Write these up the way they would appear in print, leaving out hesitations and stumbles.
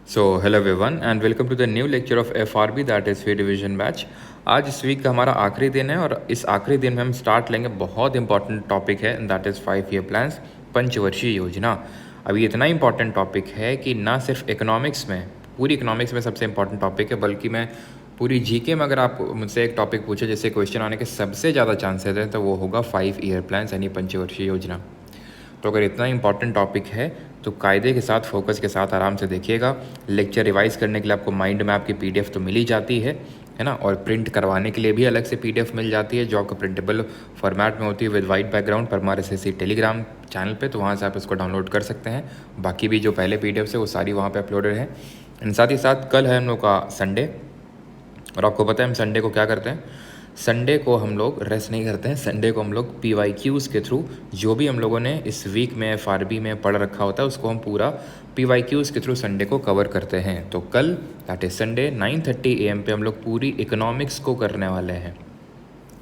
So hello everyone and welcome to the new lecture of FRB that is fee division batch. आज इस week का हमारा आखिरी दिन है और इस आखिरी दिन में हम स्टार्ट लेंगे बहुत इंपॉर्टेंट टॉपिक है दैट इज़ 5 ईयर प्लान्स, पंचवर्षीय योजना। अभी इतना इंपॉर्टेंट टॉपिक है कि ना सिर्फ इकोनॉमिक्स में, पूरी इकोनॉमिक्स में सबसे इंपॉर्टेंट टॉपिक है, बल्कि मैं पूरी जीके में अगर आप मुझसे एक टॉपिक पूछे जिससे क्वेश्चन आने के सबसे ज़्यादा चांसेस हैं तो वो होगा 5 ईयर प्लान्स यानी पंचवर्षीय योजना। तो अगर इतना इंपॉर्टेंट टॉपिक है तो कायदे के साथ, फोकस के साथ आराम से देखिएगा। लेक्चर रिवाइज करने के लिए आपको माइंड मैप की PDF तो मिल ही जाती है ना, और प्रिंट करवाने के लिए भी अलग से PDF मिल जाती है जो आपको प्रिंटेबल फॉर्मेट में होती है विद वाइट बैकग्राउंड पर हमारे SSC टेलीग्राम चैनल पे, तो वहाँ से आप इसको डाउनलोड कर सकते हैं। बाकी भी जो पहले PDF है वो सारी वहाँ पे अपलोडेड है। साथ ही साथ कल है हम लोग का संडे, और आपको पता है हम संडे को क्या करते हैं। संडे को हम लोग रेस्ट नहीं करते हैं, संडे को हम लोग PYQs के थ्रू जो भी हम लोगों ने इस वीक में FRB में पढ़ रखा होता है उसको हम पूरा PYQs के थ्रू संडे को कवर करते हैं। तो कल दैट इज संडे 9:30 AM पे हम लोग पूरी इकोनॉमिक्स को करने वाले हैं,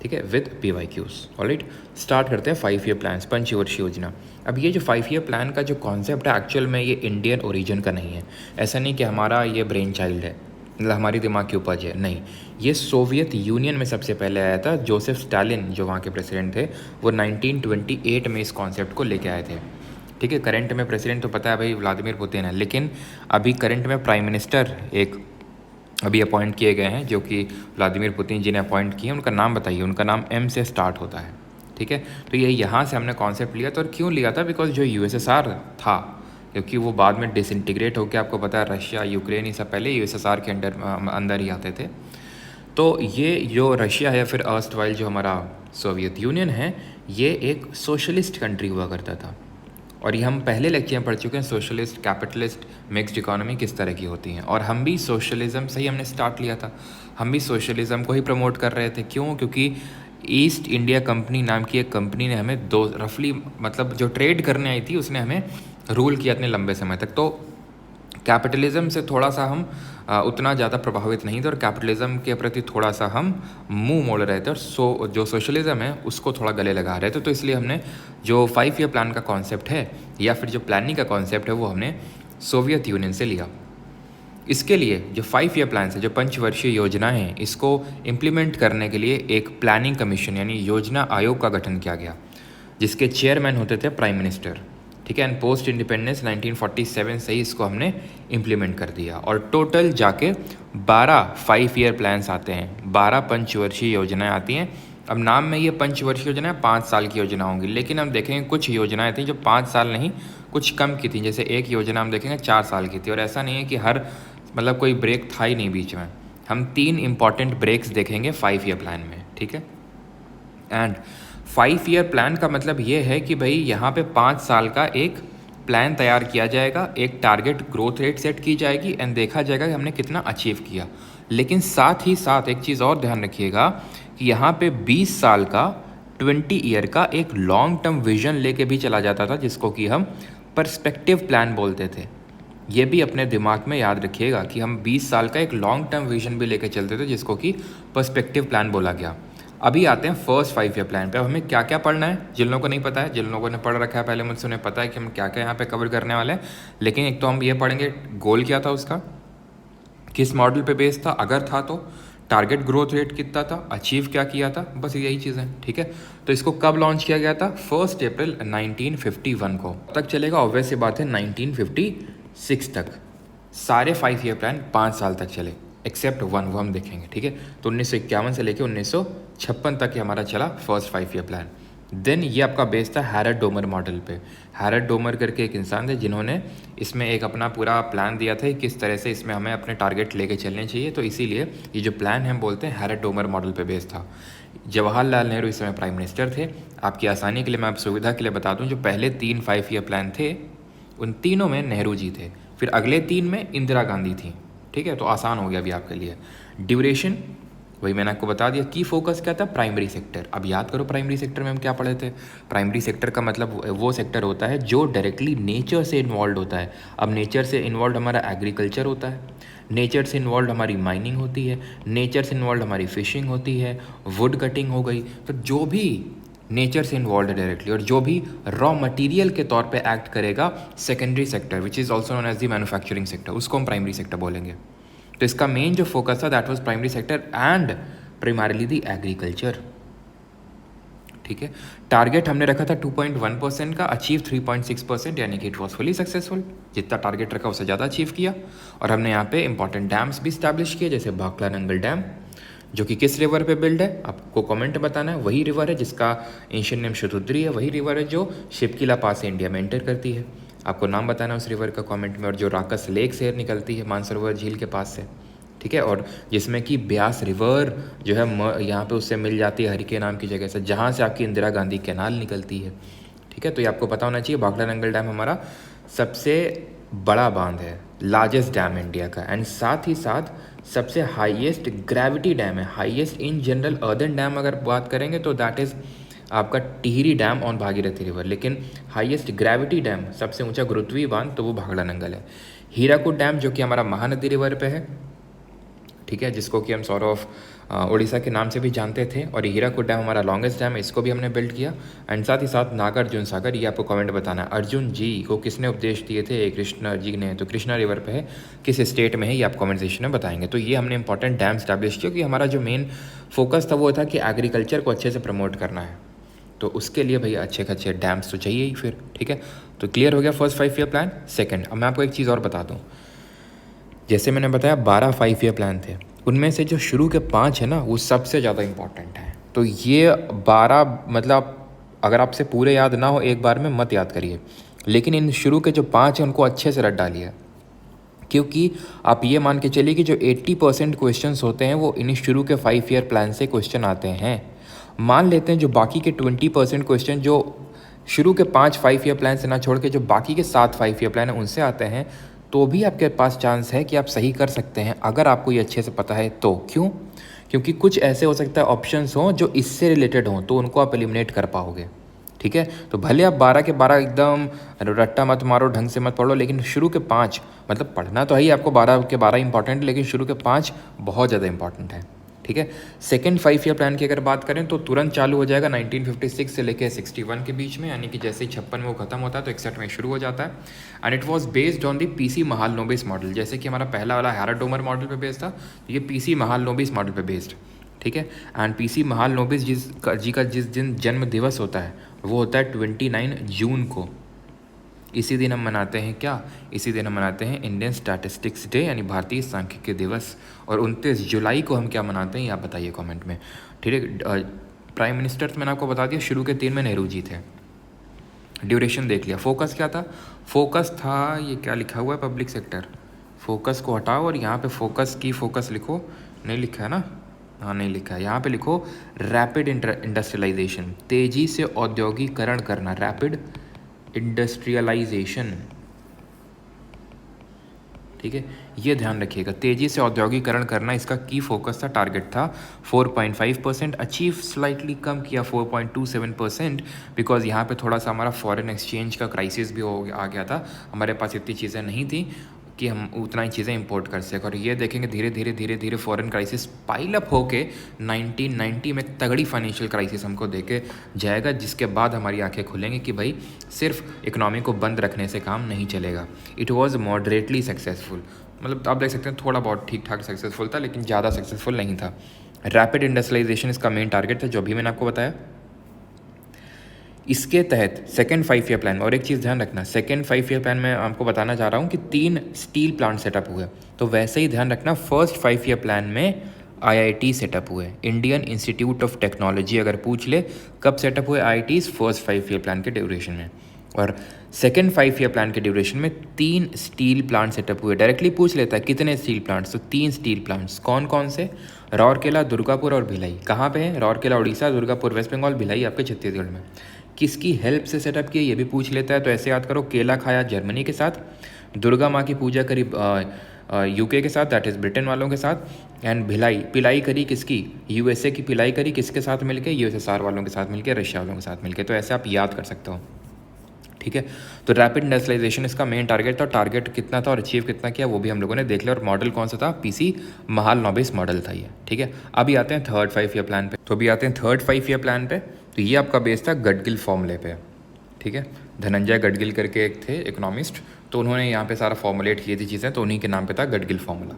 ठीक है, विद PYQs। ऑलराइट, स्टार्ट करते हैं 5 ईयर प्लान्स, पंचवर्षीय योजना। अब ये जो 5 ईयर प्लान का जो कॉन्सेप्ट है एक्चुअल में ये इंडियन ओरिजिन का नहीं है। ऐसा नहीं कि हमारा ये ब्रेन चाइल्ड है, मतलब हमारी दिमाग की उपज है, नहीं। ये सोवियत यूनियन में सबसे पहले आया था। जोसेफ स्टालिन जो वहाँ के प्रेसिडेंट थे वो 1928 में इस कॉन्सेप्ट को लेके आए थे, ठीक है। करंट में प्रेसिडेंट तो पता है भाई व्लादिमीर पुतिन है, लेकिन अभी करंट में प्राइम मिनिस्टर एक अभी अपॉइंट किए गए हैं जो कि व्लादिमीर पुतिन जी ने अपॉइंट किए। उनका नाम बताइए। उनका नाम M से स्टार्ट होता है, ठीक है। तो ये यहाँ से हमने कॉन्सेप्ट लिया था। और क्यों लिया था? बिकॉज जो USSR था, क्योंकि वो बाद में डिसइंटीग्रेट होकर आपको पता है रशिया, यूक्रेन, ये सब पहले USSR के अंदर ही आते थे। तो ये जो रशिया है, फिर अर्स्ट वाइल जो हमारा सोवियत यूनियन है, ये एक सोशलिस्ट कंट्री हुआ करता था। और ये हम पहले लेक्चर में पढ़ चुके हैं, सोशलिस्ट, कैपिटलिस्ट, मिक्स्ड इकोनॉमी किस तरह की होती हैं। और हम भी सोशलिज्म से ही हमने स्टार्ट लिया था, हम भी सोशलिज्म को ही प्रमोट कर रहे थे। क्यों? क्योंकि ईस्ट इंडिया कंपनी नाम की एक कंपनी ने हमें दो रफली, मतलब जो ट्रेड करने आई थी उसने हमें रूल किया इतने लंबे समय तक। तो कैपिटलिज्म से थोड़ा सा हम उतना ज़्यादा प्रभावित नहीं थे और कैपिटलिज्म के प्रति थोड़ा सा हम मुंह मोड़ रहे थे, और जो सोशलिज्म है उसको थोड़ा गले लगा रहे थे। तो इसलिए हमने जो 5 ईयर प्लान का कॉन्सेप्ट है या फिर जो प्लानिंग का कॉन्सेप्ट है वो हमने सोवियत यूनियन से लिया। इसके लिए जो 5 ईयर प्लान है, जो पंचवर्षीय योजना है, इसको इम्प्लीमेंट करने के लिए एक प्लानिंग कमीशन यानी योजना आयोग का गठन किया गया, जिसके चेयरमैन होते थे प्राइम मिनिस्टर, ठीक है। एंड पोस्ट इंडिपेंडेंस 1947 से ही इसको हमने इम्प्लीमेंट कर दिया। और टोटल जाके 12 5 ईयर प्लान्स आते हैं, 12 पंचवर्षीय योजनाएं आती हैं। अब नाम में ये पंचवर्षीय योजना 5 साल की योजना होंगी, लेकिन हम देखेंगे कुछ योजनाएं थी जो 5 साल नहीं, कुछ कम की थी। जैसे एक योजना हम देखेंगे 4 साल की थी। और ऐसा नहीं है कि हर, मतलब कोई ब्रेक था ही नहीं बीच में। हम 3 इंपॉर्टेंट ब्रेक्स देखेंगे 5 ईयर प्लान में, ठीक है। एंड 5 ईयर प्लान का मतलब ये है कि भाई यहाँ पे 5 साल का एक प्लान तैयार किया जाएगा, एक टारगेट ग्रोथ रेट सेट की जाएगी एंड देखा जाएगा कि हमने कितना अचीव किया। लेकिन साथ ही साथ एक चीज़ और ध्यान रखिएगा कि यहाँ पे 20 साल का, 20 ईयर का एक लॉन्ग टर्म विजन लेके भी चला जाता था, जिसको कि हम पर्सपेक्टिव प्लान बोलते थे। ये भी अपने दिमाग में याद रखिएगा कि हम 20 साल का एक लॉन्ग टर्म विजन भी लेके चलते थे, जिसको कि पर्सपेक्टिव प्लान बोला गया। अभी आते हैं फर्स्ट 5 ईयर प्लान पे। अब हमें क्या क्या पढ़ना है, जिन लोगों को नहीं पता है, जिन लोगों ने पढ़ रखा है पहले मुझसे, उन्हें पता है कि हम क्या क्या यहाँ पे कवर करने वाले हैं। लेकिन एक तो हम ये पढ़ेंगे गोल क्या था उसका, किस मॉडल पे बेस्ड था, अगर था तो टारगेट ग्रोथ रेट कितना था, अचीव क्या किया था, बस यही चीज़ें, ठीक है। तो इसको कब लॉन्च किया गया था? 1 अप्रैल 1951 को। तक चलेगा ऑब्वियस सी बात है 1956 तक। सारे 5 ईयर प्लान 5 साल तक चले, एक्सेप्ट वन, वो हम देखेंगे, ठीक है। तो 1951 से लेकर 1956 तक ही हमारा चला फर्स्ट 5 ईयर प्लान। देन ये आपका बेस था हैरड डोमर मॉडल पे। हैरड डोमर करके एक इंसान थे जिन्होंने इसमें एक अपना पूरा प्लान दिया था किस तरह से इसमें हमें अपने टारगेट लेके चलने चाहिए। तो इसीलिए ये जो प्लान है हम बोलते हैं हैरड डोमर मॉडल पे बेस था। जवाहरलाल नेहरू इस समय प्राइम मिनिस्टर थे। आपकी आसानी के लिए, मैं आप सुविधा के लिए बता दूँ, जो पहले 3 5 ईयर प्लान थे उन तीनों में नेहरू जी थे, फिर अगले 3 में इंदिरा गांधी थी, ठीक है। तो आसान हो गया अभी आपके लिए। ड्यूरेशन वही मैंने आपको बता दिया। की फोकस क्या था? Primary sector. अब याद करो प्राइमरी सेक्टर में हम क्या पढ़े थे। प्राइमरी सेक्टर का मतलब वो सेक्टर होता है जो डायरेक्टली नेचर से इन्वॉल्व होता है। अब नेचर से इन्वॉल्व हमारा एग्रीकल्चर होता है, नेचर से इन्वॉल्व हमारी माइनिंग होती है, नेचर से इन्वॉल्व हमारी फिशिंग होती है, वुड कटिंग हो गई। तो जो भी नेचर से इन्वॉल्व है डायरेक्टली, और जो भी रॉ मटेरियल के तौर पे एक्ट करेगा secondary sector which is also known as the manufacturing sector, उसको हम प्राइमरी सेक्टर बोलेंगे। तो इसका मेन जो फोकस था that was primary sector and primarily the agriculture. ठीक है, टारगेट हमने रखा था 2.1% का, अचीव 3.6%, यानी कि इट वॉज फुली सक्सेसफुल। जितना टारगेट रखा उससे ज़्यादा अचीव किया। और हमने यहाँ पे इंपॉर्टेंट डैम्स भी स्टैब्लिश किए, जैसे भाखला नंगल डैम, जो कि किस रिवर पे बिल्ड है आपको कमेंट बताना है। वही रिवर है जिसका एंशिएंट नेम शतुद्री है, वही रिवर है जो शिवकिला पास से इंडिया में एंटर करती है। आपको नाम बताना है उस रिवर का कमेंट में, और जो राकस लेक से निकलती है मानसरोवर झील के पास से। ठीक है, और जिसमें कि ब्यास रिवर जो है यहाँ पे उससे मिल जाती है हरिके नाम की जगह से, जहाँ से आपकी इंदिरा गांधी कैनाल निकलती है। ठीक है, तो ये आपको पता होना चाहिए। भाखला नंगल डैम हमारा सबसे बड़ा बांध है, लार्जेस्ट डैम इंडिया का, एंड साथ ही साथ सबसे हाईएस्ट ग्रेविटी डैम है। Highest in general earthen dam अगर बात करेंगे तो दैट इज़ आपका Tehri dam on Bhagirathi river, लेकिन हाईएस्ट ग्रेविटी डैम, सबसे ऊंचा गुरुत्वीय बांध, तो वो भाखला नंगल है। हीराकुद डैम जो कि हमारा महानदी रिवर पे है, ठीक है, जिसको कि हम सॉर्ट ऑफ उड़ीसा के नाम से भी जानते थे, और हीराकुद डैम हमारा लॉन्गेस्ट डैम है, इसको भी हमने बिल्ड किया। एंड साथ ही साथ नागार्जुन सागर, ये आपको कमेंट बताना है अर्जुन जी को किसने उपदेश दिए थे, कृष्णा जी ने, तो कृष्णा रिवर पे है, किस स्टेट में है, ये आप कमेंट सेक्शन में बताएंगे। तो ये हमने इंपॉर्टेंट डैम स्टैब्लिश किया, क्योंकि हमारा जो मेन फोकस था वो था कि एग्रीकल्चर को अच्छे से प्रमोट करना है, तो उसके लिए भैया अच्छे खासे डैम्स तो चाहिए ही फिर। ठीक है, तो क्लियर हो गया फर्स्ट 5 ईयर प्लान। सेकेंड, अब मैं आपको एक चीज़ और बता दूँ, जैसे मैंने बताया 12 5 ईयर प्लान थे, उनमें से जो शुरू के 5 है ना वो सबसे ज़्यादा इंपॉर्टेंट है। तो ये 12 मतलब अगर आपसे पूरे याद ना हो एक बार में मत याद करिए, लेकिन इन शुरू के जो 5 हैं उनको अच्छे से रट डालिए, क्योंकि आप ये मान के चलिए कि जो 80% क्वेश्चंस होते हैं वो इन शुरू के 5 ईयर प्लान से क्वेश्चन आते हैं। मान लेते हैं जो बाकी के 20% क्वेश्चन जो शुरू के 5 ईयर प्लान से ना छोड़ के जो बाकी के 7 5 ईयर प्लान हैं उनसे आते हैं, तो भी आपके पास चांस है कि आप सही कर सकते हैं अगर आपको ये अच्छे से पता है तो। क्यों? क्योंकि कुछ ऐसे हो सकता है ऑप्शंस हों जो इससे रिलेटेड हों, तो उनको आप एलिमिनेट कर पाओगे। ठीक है, तो भले आप 12 के 12 एकदम रट्टा मत मारो, ढंग से मत पढ़ो, लेकिन शुरू के 5 मतलब पढ़ना तो है ही आपको, 12 के 12 इंपॉर्टेंट, लेकिन शुरू के 5 बहुत ज़्यादा इंपॉर्टेंट है। ठीक है, सेकेंड 5 ईयर प्लान की अगर बात करें तो तुरंत चालू हो जाएगा 1956 से लेकर 61 के बीच में, यानी कि जैसे ही 56 में वो खत्म होता है तो 61 में शुरू हो जाता है। And it was based on the PC Mahalanobis model, जैसे कि हमारा पहला वाला हैराडोमर मॉडल पे बेस्ड था, तो ये पीसी महालनोबिस मॉडल पे बेस्ड। ठीक है, एंड पीसी महालनोबिस जी का जिस दिन जन्म दिवस होता है वो होता है 29 जून को। इसी दिन हम मनाते हैं क्या, इसी दिन हम मनाते हैं इंडियन स्टैटिस्टिक्स डे, यानी भारतीय सांख्यिकी दिवस। और 29 जुलाई को हम क्या मनाते हैं ये आप बताइए कमेंट में। ठीक है, प्राइम मिनिस्टर मैंने आपको बता दिया, शुरू के 3 में नेहरू जी थे। ड्यूरेशन देख लिया। फोकस क्या था, फोकस था ये क्या लिखा हुआ है, पब्लिक सेक्टर। फोकस को हटाओ और यहाँ पे फोकस की फोकस लिखो, नहीं लिखा है ना, हाँ नहीं लिखा है, यहाँ पे लिखो रैपिड इंडस्ट्रियलाइजेशन, तेज़ी से औद्योगिकरण करना, रैपिड इंडस्ट्रियलाइजेशन। ठीक है, ये ध्यान रखिएगा, तेज़ी से औद्योगिकरण करना इसका की फोकस था, टारगेट था 4.5%, अचीव स्लाइटली कम किया 4.27%, बिकॉज यहाँ पे थोड़ा सा हमारा फॉरेन एक्सचेंज का क्राइसिस भी आ गया था, हमारे पास इतनी चीज़ें नहीं थी कि हम उतना ही चीज़ें इंपोर्ट कर सकें। और ये देखेंगे धीरे धीरे धीरे धीरे फॉरेन क्राइसिस पाइल अप होके 1990 में तगड़ी फाइनेंशियल क्राइसिस हमको देके जाएगा, जिसके बाद हमारी आंखें खुलेंगी कि भाई सिर्फ इकोनॉमी को बंद रखने से काम नहीं चलेगा। इट वाज मॉडरेटली सक्सेसफुल, मतलब आप देख सकते हैं थोड़ा बहुत ठीक ठाक सक्सेसफुल था, लेकिन ज़्यादा सक्सेसफुल नहीं था। रैपिड इंडस्ट्रियलाइजेशन इसका मेन टारगेट था, जो भी मैंने आपको बताया। इसके तहत सेकेंड 5 ईयर प्लान में, और एक चीज़ ध्यान रखना, सेकेंड 5 ईयर प्लान में आपको बताना चाह रहा हूँ कि 3 स्टील प्लांट सेटअप हुए, तो वैसे ही ध्यान रखना फर्स्ट 5 ईयर प्लान में IIT सेटअप हुए, इंडियन इंस्टीट्यूट ऑफ टेक्नोलॉजी। अगर पूछ ले कब सेटअप हुए IITs, फर्स्ट 5 ईयर प्लान के ड्यूरेशन में। और सेकेंड 5 ईयर प्लान के ड्यूरेशन में 3 स्टील प्लांट सेटअप हुए। डायरेक्टली पूछ लेता है कितने स्टील प्लांट्स, तो 3 स्टील प्लांट्स। कौन कौन से? राउरकेला, दुर्गापुर और भिलाई। कहाँ पे है? राउरकेला उड़ीसा, दुर्गापुर वेस्ट बंगाल, भिलाई आपके छत्तीसगढ़ में। किसकी हेल्प से सेटअप किया ये भी पूछ लेता है, तो ऐसे याद करो, केला खाया जर्मनी के साथ, दुर्गा माँ की पूजा करी UK के साथ, दैट इज़ ब्रिटेन वालों के साथ, एंड पिलाई करी किसकी, USA की पिलाई करी किसके साथ मिलके, USSR वालों के साथ मिलके, रशिया वालों के साथ मिलके। तो ऐसे आप याद कर सकते हो। ठीक है, तो रैपिड इंडस्ट्रियलाइजेशन इसका मेन टारगेट था। टारगेट कितना था और अचीव कितना किया वो भी हम लोगों ने देख लिया। और मॉडल कौन सा था? पीसी महालनोबिस मॉडल था ये। ठीक है, अभी आते हैं थर्ड 5 ईयर प्लान पे। तो अभी आते हैं थर्ड 5 ईयर प्लान पे। तो तो ये आपका बेस था गडगिल फॉर्मूले पे, ठीक है। धनंजय गडगिल करके एक थे इकोनॉमिस्ट, तो उन्होंने यहाँ पे सारा फॉर्मुलेट की थी चीज़ें, तो उन्हीं के नाम पे था गडगिल फॉर्मूला।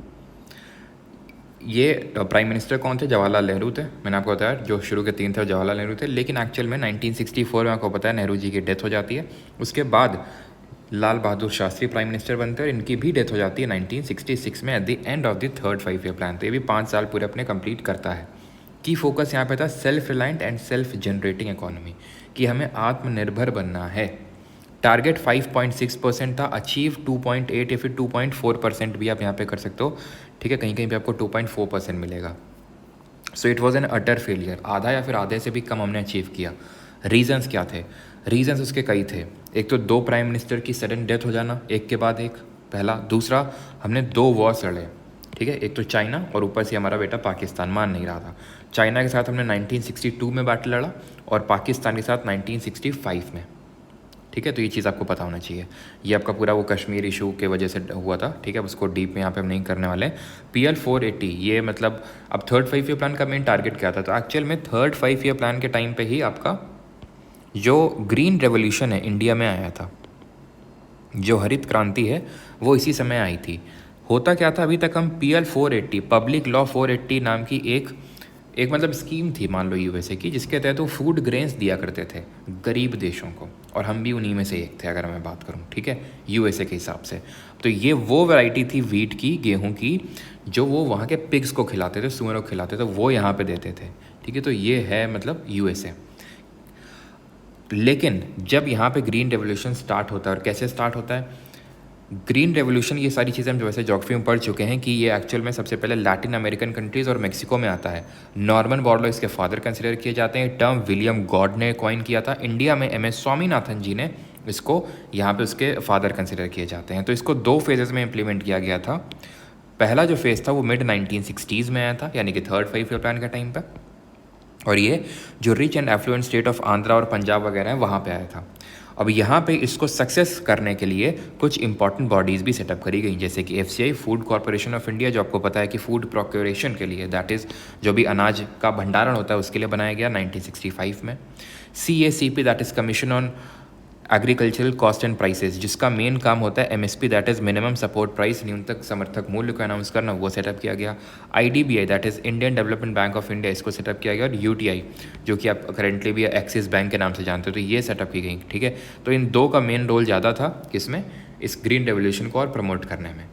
ये प्राइम मिनिस्टर कौन थे? जवाहरलाल नेहरू थे। मैंने आपको बताया जो शुरू के 3 थे जवाहरलाल नेहरू थे, लेकिन एक्चुअल में 1964 में आपको पता है नेहरू जी की डेथ हो जाती है। उसके बाद लाल बहादुर शास्त्री प्राइम मिनिस्टर बनते हैं और इनकी भी डेथ हो जाती है 1966 में at the end of the third 5 year plan. तो ये भी 5 साल पूरे अपने कंप्लीट करता है। की फोकस यहाँ पे था self reliant and self generating economy, कि हमें आत्मनिर्भर बनना है। टारगेट 5.6% था, अचीव 2.8 या फिर 2.4% भी आप यहाँ पे कर सकते हो, ठीक है। कहीं कहीं पे आपको 2.4% मिलेगा। So it was an utter failure, आधा या फिर आधे से भी कम हमने अचीव किया। रीजंस क्या थे? रीजंस उसके कई थे। एक तो 2 प्राइम मिनिस्टर की सडन डेथ हो जाना एक के बाद एक, पहला। दूसरा, हमने 2 वॉर्स लड़े, ठीक है। एक तो चाइना और ऊपर से हमारा बेटा पाकिस्तान मान नहीं रहा था। चाइना के साथ हमने 1962 में बैटल लड़ा और पाकिस्तान के साथ 1965 में, ठीक है। तो ये चीज़ आपको पता होना चाहिए। ये आपका पूरा वो कश्मीर इशू के वजह से हुआ था, ठीक है। उसको डीप में यहाँ पे हम नहीं करने वाले। PL 480 ये मतलब अब थर्ड 5 ईयर प्लान का मेन टारगेट क्या था? तो एक्चुअल में थर्ड 5 ईयर प्लान के टाइम पे ही आपका जो ग्रीन रेवोल्यूशन है इंडिया में आया था, जो हरित क्रांति है वो इसी समय आई थी। होता क्या था, अभी तक हम PL 480 पब्लिक लॉ 480 नाम की एक मतलब स्कीम थी, मान लो USA की, जिसके तहत वो फूड ग्रेन्स दिया करते थे गरीब देशों को, और हम भी उन्हीं में से एक थे अगर मैं बात करूं, ठीक है, USA के हिसाब से। तो ये वो वैरायटी थी वीट की, गेहूं की, जो वो वहाँ के पिग्स को खिलाते थे, सुअरों को खिलाते थे, वो यहाँ पे देते थे, ठीक है। तो ये है मतलब USA। लेकिन जब यहाँ पे ग्रीन रेवोल्यूशन स्टार्ट होता है, और कैसे स्टार्ट होता है ग्रीन रेवोल्यूशन, ये सारी चीज़ें हम जो वैसे ज्योग्राफी में पढ़ चुके हैं कि ये एक्चुअल में सबसे पहले लैटिन अमेरिकन कंट्रीज़ और मेक्सिको में आता है। नॉर्मन बोरलॉग इसके फादर कंसिडर किए जाते हैं। टर्म विलियम गॉड ने कॉइन किया था। इंडिया में MS स्वामीनाथन जी ने इसको यहाँ पे उसके फादर कंसिडर किए जाते हैं। तो इसको 2 फेजेज़ में इम्प्लीमेंट किया गया था। पहला जो फेज़ था वो मिड 1960s में आया था, यानी कि थर्ड 5 ईयर प्लान के टाइम पर, और ये जो rich and affluent state of Andhra और पंजाब वगैरह है वहाँ पे आया था। अब यहाँ पे इसको सक्सेस करने के लिए कुछ इंपॉर्टेंट बॉडीज़ भी सेटअप करी गई, जैसे कि FCI food corporation of India, जो आपको पता है कि फूड प्रोक्योरेशन के लिए, दैट इज़ जो भी अनाज का भंडारण होता है उसके लिए बनाया गया 1965 में। CACP that is commission on agricultural cost and prices, जिसका मेन काम होता है MSP that is minimum support price, न्यूनतम समर्थक मूल्य को अनाउंस करना, वो सेटअप किया गया। IDBI that is Indian development bank of India, इसको सेटअप किया गया। और UTI जो कि आप करेंटली भी एक्सिस बैंक के नाम से जानते हो, तो ये सेटअप की गई, ठीक है। तो इन 2 का मेन रोल ज़्यादा था किसमें, इस ग्रीन रेवोल्यूशन को और प्रमोट करने में।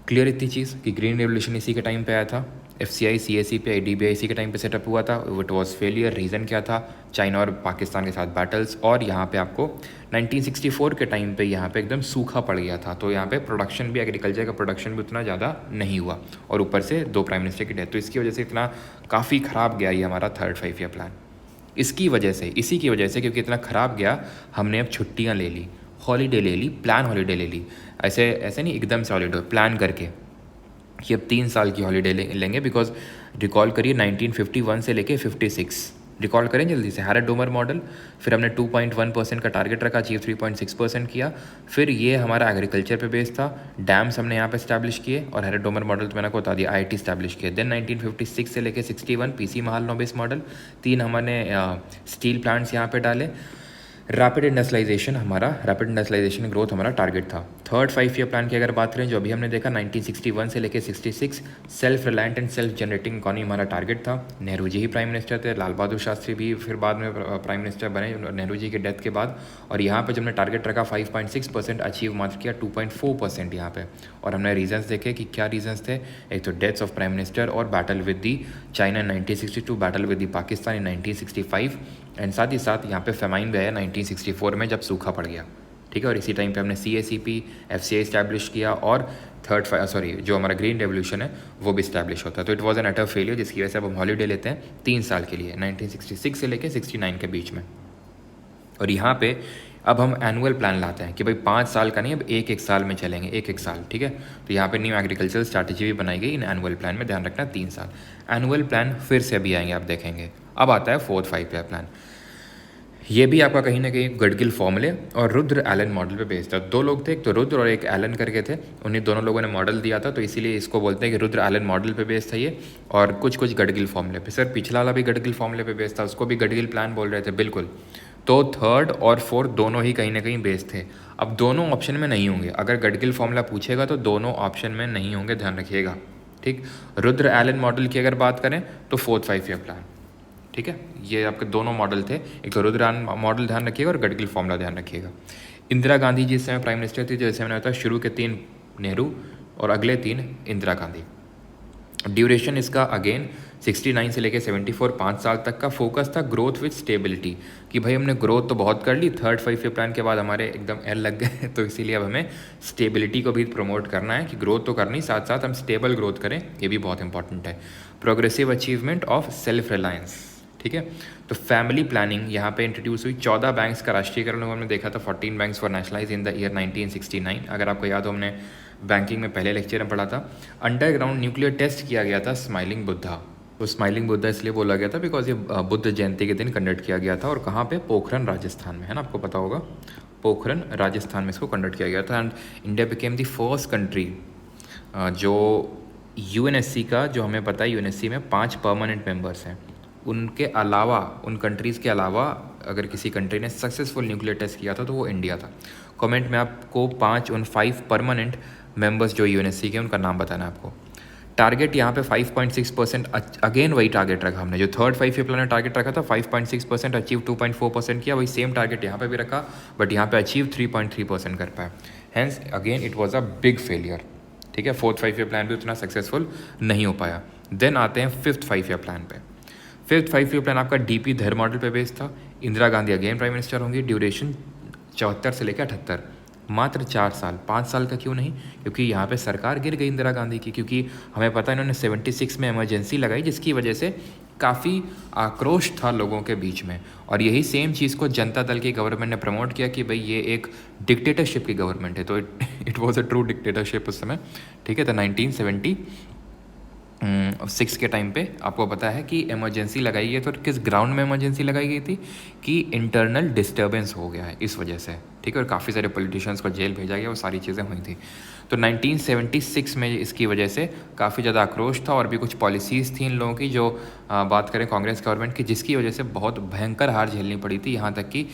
क्लियर इतनी चीज़ कि ग्रीन रेवोल्यूशन इसी के टाइम पे आया था। FCI CACP IDBI इसी के टाइम पे सेटअप हुआ था। It was failure. रीज़न क्या था? चाइना और पाकिस्तान के साथ बैटल्स, और यहाँ पे आपको 1964 के टाइम पे यहाँ पे एकदम सूखा पड़ गया था, तो यहाँ पे प्रोडक्शन भी, एग्रीकल्चर का प्रोडक्शन भी उतना ज़्यादा नहीं हुआ, और ऊपर से 2 प्राइम मिनिस्टर की डेथ, तो इसकी वजह से इतना काफ़ी ख़राब गया ये हमारा थर्ड 5 ईयर प्लान। इसकी वजह से, इसी की वजह से, क्योंकि इतना ख़राब गया, हमने अब छुट्टियाँ ले ली, हॉलीडे ले ली, प्लान हॉलीडे ले ली। ऐसे ऐसे नहीं एकदम से हॉलीडे, प्लान करके कि अब 3 साल की हॉलीडे लेंगे। बिकॉज रिकॉल करिए 1951 से लेके 56, रिकॉल करें जल्दी से, हैरेड डोमर मॉडल, फिर हमने 2.1% का टारगेट रखा, अचीव 3.6% किया। फिर ये हमारा एग्रीकल्चर पे बेस्ड था, डैम्स हमने यहाँ पे स्टैब्लिश किए, और हैरेड डोमर मॉडल तो मैंने आपको बता दिया, IIT स्टैब्लिश किए। देन 1956 से लेके 61 PC महालनोबिस मॉडल, 3 हमने स्टील प्लांट्स यहाँ पे डाले। रैपिड इंडस्ट्रियलाइजेशन, हमारा रैपिड इंडस्ट्रियलाइजेशन ग्रोथ हमारा टारगेट था। थर्ड 5 ईयर प्लान की अगर बात करें, जो अभी हमने देखा 1961 से लेके 66, self reliant and self generating economy हमारा टारगेट था। नेहरू जी ही प्राइम मिनिस्टर थे, लाल बहादुर शास्त्री भी फिर बाद में प्राइम मिनिस्टर बने नेहरू जी के डेथ के बाद। और यहाँ पे जब हमने टारगेट रखा 5.6%, अचीव मात्र किया 2.4% यहाँ पे। और हमने रीजंस देखे कि क्या रीजंस थे, एक तो डेथ्स ऑफ प्राइम मिनिस्टर, और battle with the China in 1962, battle with the Pakistan in 1965, and साथ ही साथ यहाँ पे फेमाइन भी आया 1964 में जब सूखा पड़ गया, ठीक है। और इसी टाइम पे हमने CACP FCI इस्टेब्लिश किया, और जो हमारा ग्रीन रेवोल्यूशन है वो भी इस्टेब्लिश होता है। तो it was an utter failure, जिसकी वजह से अब हम हॉलीडे लेते हैं 3 साल के लिए, 1966 से लेके 69 के बीच में। और यहाँ पे अब हम एनुअल प्लान लाते हैं कि भाई 5 साल का नहीं, अब एक साल में चलेंगे, एक साल, ठीक है। तो यहाँ पे न्यू एग्रीकल्चरल स्ट्रैटेजी भी बनाई गई इन एनुअल प्लान में, ध्यान रखना 3 साल। एनुअल प्लान फिर से अभी आएंगे, आप देखेंगे। अब आता है फोर्थ 5 ईयर प्लान। ये भी आपका कहीं ना कहीं गडगिल फॉर्मूले और रुद्र एलन मॉडल पे बेस्ड था। दो लोग थे, एक तो रुद्र और एक एलन करके थे, उन्हीं दोनों लोगों ने मॉडल दिया था, तो इसीलिए इसको बोलते हैं कि रुद्र एलन मॉडल पे बेस्ड था ये, और कुछ कुछ गडगिल फॉर्मूले पे। सर पिछला वाला भी गडगिल फॉर्मूले पे बेस्ड था, उसको भी गडगिल प्लान बोल रहे थे, बिल्कुल। तो थर्ड और फोर्थ दोनों ही कहीं ना कहीं बेस्ड थे। अब दोनों ऑप्शन में नहीं होंगे, अगर गडगिल फॉर्मूला पूछेगा तो दोनों ऑप्शन में नहीं होंगे, ध्यान रखिएगा, ठीक। रुद्र एलन मॉडल की अगर बात करें तो 4th 5 ईयर प्लान, ठीक है। ये आपके दोनों मॉडल थे, एक तो रुद्रान मॉडल ध्यान रखिएगा और गडगिल फॉर्मूला ध्यान रखिएगा। इंदिरा गांधी जिस समय प्राइम मिनिस्टर थी, जैसे मैंने बताया, शुरू के 3 नेहरू और अगले 3 इंदिरा गांधी। ड्यूरेशन इसका अगेन 69 से लेके 74, 5 साल तक का। फोकस था ग्रोथ विद स्टेबिलिटी, कि भाई हमने ग्रोथ तो बहुत कर ली, 3rd 5 ईयर प्लान के बाद हमारे एकदम एल लग गए, तो इसीलिए अब हमें स्टेबिलिटी को भी प्रमोट करना है, कि ग्रोथ तो करनी, साथ साथ हम स्टेबल ग्रोथ करें, ये भी बहुत इंपॉर्टेंट है। Progressive achievement of self reliance, ठीक है। तो फैमिली प्लानिंग यहाँ पे इंट्रोड्यूस हुई। 14 बैंक्स का राष्ट्रीयकरण हमने देखा था, 14 banks for nationalise in the year 1969। अगर आपको याद हो, हमने बैंकिंग में पहले लेक्चर में पढ़ा था। अंडरग्राउंड न्यूक्लियर टेस्ट किया गया था स्माइलिंग बुद्धा। तो स्माइलिंग बुद्धा इसलिए बोला गया था बिकॉज ये बुद्ध जयंती के दिन कंडक्ट किया गया था, और कहाँ पे, पोखरन राजस्थान में, है ना, आपको पता होगा, पोखरन राजस्थान में इसको कंडक्ट किया गया था। And India became the first country जो यूएनएससी का, जो हमें पता है यूएनएससी में 5 परमानेंट मेंबर्स हैं, उनके अलावा, उन कंट्रीज़ के अलावा अगर किसी कंट्री ने सक्सेसफुल न्यूक्लियर टेस्ट किया था तो वो इंडिया था। कमेंट में आपको 5 परमानेंट मेंबर्स जो यूएनएससी के, उनका नाम बताना है आपको। टारगेट यहाँ पे 5.6%, अगेन वही टारगेट रखा हमने जो 3rd 5 ईयर प्लान में टारगेट रखा था, 5.6%, अचीव 2.4% किया, वही सेम टारगेट यहाँ पे भी रखा, बट यहाँ पे अचीव 3.3% कर पाया। Hence again it was a big failure, ठीक है। 4th 5 ईयर प्लान भी उतना सक्सेसफुल नहीं हो पाया। देन आते हैं 5th 5 ईयर प्लान पे। 5th 5 ईयर प्लान आपका डीपी धर मॉडल पे बेस्ड था। Indira Gandhi again prime minister होंगी। ड्यूरेशन 74 से लेकर 78, मात्र 4 साल, 5 साल का क्यों नहीं, क्योंकि यहाँ पे सरकार गिर गई इंदिरा गांधी की, क्योंकि हमें पता है इन्होंने 76 में इमरजेंसी लगाई, जिसकी वजह से काफ़ी आक्रोश था लोगों के बीच में, और यही सेम चीज़ को जनता दल की गवर्नमेंट ने प्रमोट किया कि भाई ये एक डिक्टेटरशिप की गवर्नमेंट है। तो it was a true dictatorship उस समय, ठीक है। तो 1976 के टाइम पे आपको पता है कि इमरजेंसी लगाई गई, तो किस ग्राउंड में इमरजेंसी लगाई गई थी, कि इंटरनल डिस्टर्बेंस हो गया है इस वजह से, ठीक है, और काफ़ी सारे पॉलिटिशियंस को जेल भेजा गया, वो सारी चीज़ें हुई थी। तो 1976 में इसकी वजह से काफ़ी ज़्यादा आक्रोश था, और भी कुछ पॉलिसीज़ थी इन लोगों की, जो बात करें कांग्रेस गवर्नमेंट की, जिसकी वजह से बहुत भयंकर हार झेलनी पड़ी थी। यहाँ तक कि